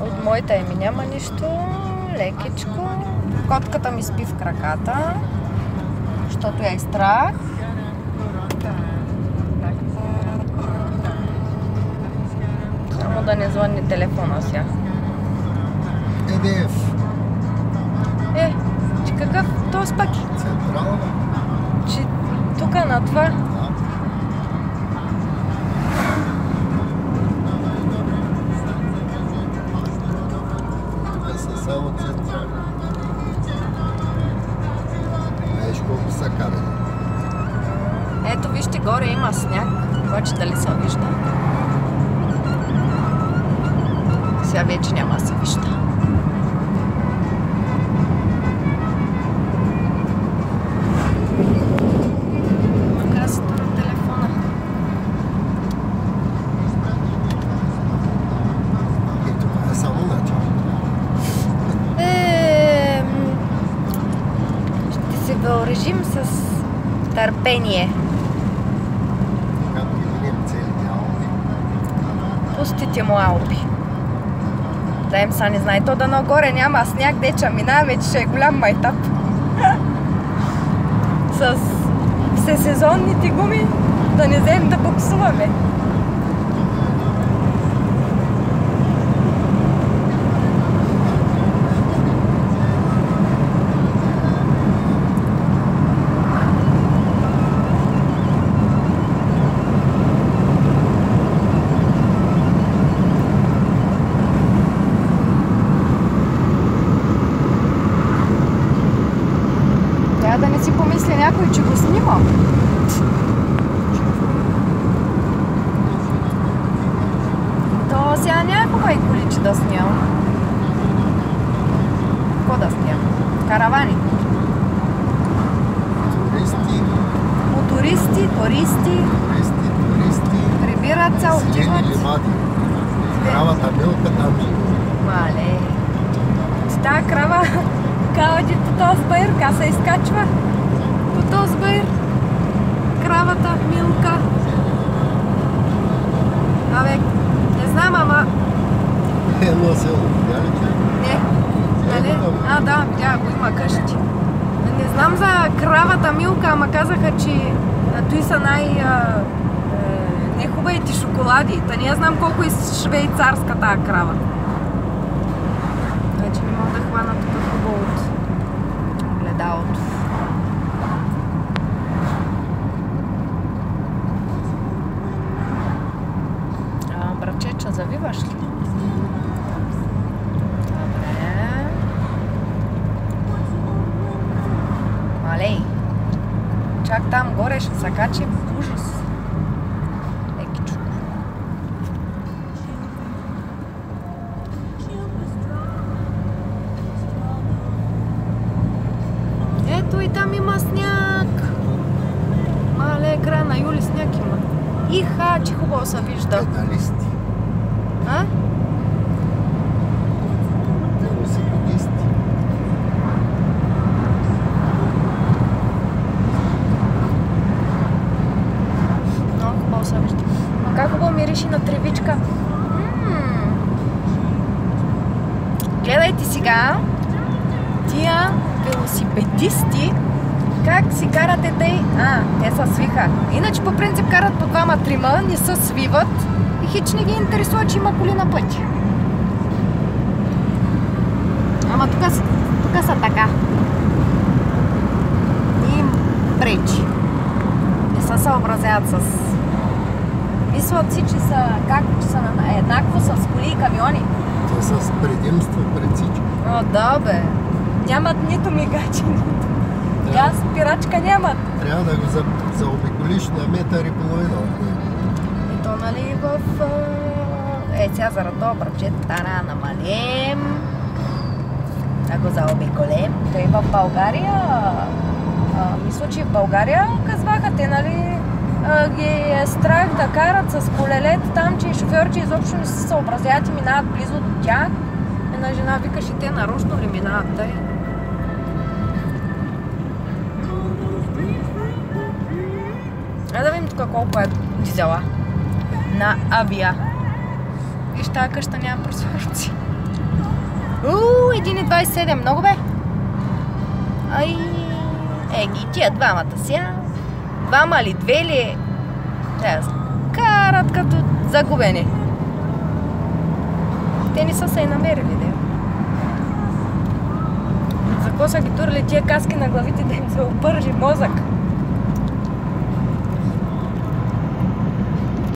От моята ми няма нищо. Лекичко. Котката ми спи в краката, защото я е страх. Само да не звънне телефона сега. ЕДФ. Че какъв? То спак. Централна. Че тук на това. Тук са само централна. Знаеш колко са кабели? Ето вижте, горе има сняг, обаче дали се вижда? Сега вече няма да се вижда. Красата на телефона. И това е само начало. Ще се въоръжим с търпение. Когато минем целите Алпи. Пустите му Алпи. Да им са не знае. То да нагоре няма сняг, деча мина, вече ще е голям майтап. С всесезонните гуми да не вземем да буксуваме. Да не си помисли някой, че го снимам. То сега някога и количи да снимам. Какво да снимам? Каравани. Туристи. Мотористи, туристи. Туристи. Прибират се, отиват. Зелени ливади. Кравата милка там. Мале. Та крава каоди по този баир, ка се изкачва. По този баир. Кравата, милка. Абе, не знам, ама... Едно село, видя ли че? Не. Нали? А, да, видя го, има къщи. Не знам за кравата милка, ама казаха, че той са нехубавите шоколади. Та не знам колко е швейцарска тая крава. Значи не мога да хвана тук хубаво от гледалото. Брачеча, завиваш ли? Добре. Малей. Чак там горе ще се качим. Ужас. Лекичко. Ето и там има сняг. Мале, края на юли сняг има. Иха, че хубаво се вижда. Педалисти. А? Велосипедисти. Много хубаво се вижда. Но как хубаво мириши на тревичка. Гледайте сега тия велосипедисти как си карате тъй. Те се свиха. Иначе по принцип карат по двама-трима, не се свиват и хич не ги интересува, че има коли на пътя. Ама тук са така. И им пречи. Не се съобразяват с... Мислят си, че са еднакво с коли и камиони. Те са с предимство пред всичко. О, да бе. Нямат нито мигачи, нито газ, спирачка нямат. Трябва да го заобиколиш на метър и половина от него. И то нали в... сега заради това брачет тара намалим. Да го заобиколим. Той в България... мисля, че в България казваха те, нали... ги е страх да карат с колелет там, че шофьорите изобщо не се съобразяват и минават близо до тях. Една жена викаш и те нарочно ли минават тъй? Да видим тук колко е дизела на авия. Виж, тази къща няма прозорци. 1,27, много бе. Ай, ги тия двамата сега. Двама ли, две ли? Карат като загубени. Те не са се и намерили, да. За какво са ги турили тия каски на главите, да им се обържи мозък?